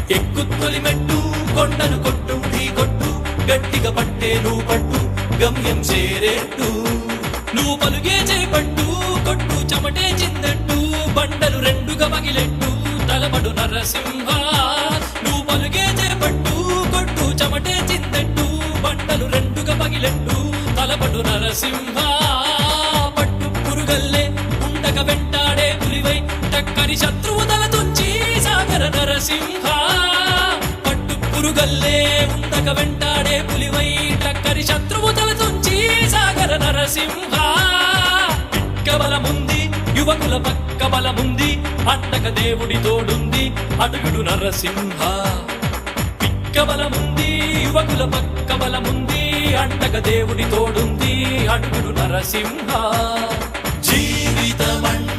ఎక్కుత్తొలి మెట్టు కొండను కొట్టు ఢీ కొట్టు గట్టిగా పట్టే నువ్వు పట్టు గమ్యం చేరేట్టు నువ్వు పలుగే చేపట్టు కొట్టు చెమటే చిందట్టు బండలు రెండుగా పగిలెట్టు తలపడు నరసింహ నువ్వు పలుగే చేపట్టు కొట్టు చెమటే చిందట్టు బండలు రెండుగా పగిలెట్టు తలపడు నరసింహ పట్టు పురుగల్లే ఉండక వెంటాడే పులివై టక్కని శత్రువు తల తుంచి సాగర నరసింహ పట్టు పురుగల్లే ఉండక వెంటాడే పులివై టక్కని శత్రువు తల తుంచి సాగర నరసింహ బలముంది యువకుల పక్క బలముంది అండక దేవుడి తోడుంది అడుగుడు నరసింహ పిక్క బలముంది యువకుల పక్క బలముంది అండక దేవుడి తోడుంది అడుగుడు నరసింహ జీవితమండ